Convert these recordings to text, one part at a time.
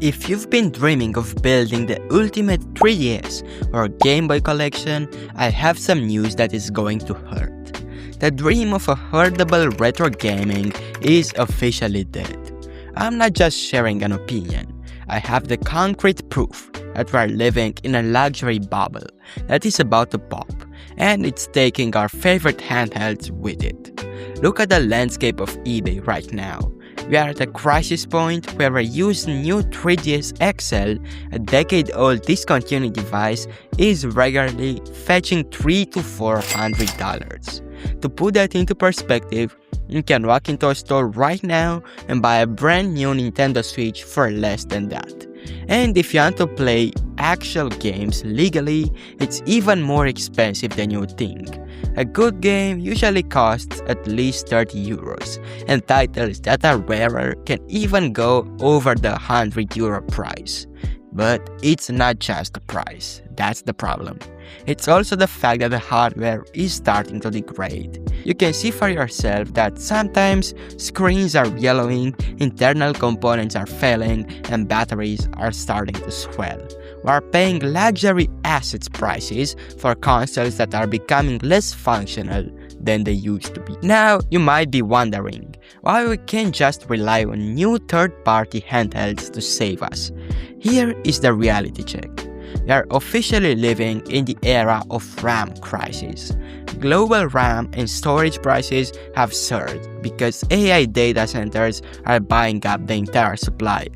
If you've been dreaming of building the ultimate 3DS or Game Boy collection, I have some news that is going to hurt. The dream of affordable retro gaming is officially dead. I'm not just sharing an opinion. I have the concrete proof that we're living in a luxury bubble that is about to pop, and it's taking our favorite handhelds with it. Look at the landscape of eBay right now. We are at a crisis point where a used new 3DS XL, a decade-old discontinued device, is regularly fetching $300 to $400. To put that into perspective, you can walk into a store right now and buy a brand new Nintendo Switch for less than that. And if you want to play actual games legally, it's even more expensive than you would think. A good game usually costs at least €30, and titles that are rarer can even go over the €100 price. But it's not just the price, that's the problem. It's also the fact that the hardware is starting to degrade. You can see for yourself that sometimes screens are yellowing, internal components are failing, and batteries are starting to swell. We are paying luxury assets prices for consoles that are becoming less functional than they used to be. Now, you might be wondering why we can't just rely on new third-party handhelds to save us. Here is the reality check. We are officially living in the era of RAM crisis. Global RAM and storage prices have surged because AI data centers are buying up the entire supply,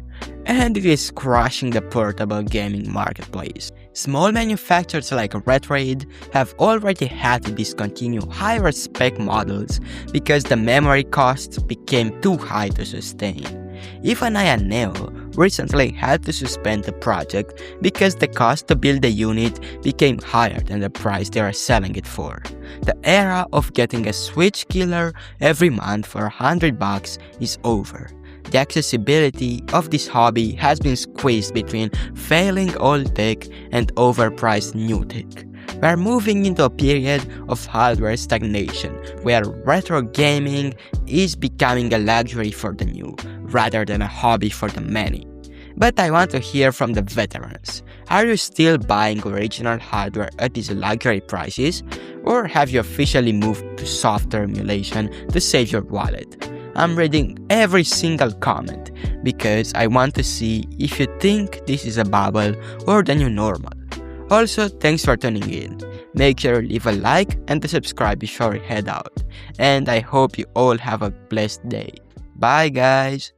and it is crushing the portable gaming marketplace. Small manufacturers like Retroid have already had to discontinue higher spec models because the memory costs became too high to sustain. Even Neo recently had to suspend the project because the cost to build the unit became higher than the price they are selling it for. The era of getting a Switch killer every month for $100 is over. The accessibility of this hobby has been squeezed between failing old tech and overpriced new tech. We are moving into a period of hardware stagnation, where retro gaming is becoming a luxury for the new, rather than a hobby for the many. But I want to hear from the veterans. Are you still buying original hardware at these luxury prices, or have you officially moved to softer emulation to save your wallet? I'm reading every single comment because I want to see if you think this is a bubble or the new normal. Also, thanks for tuning in. Make sure to leave a like and to subscribe before you head out. And I hope you all have a blessed day. Bye guys!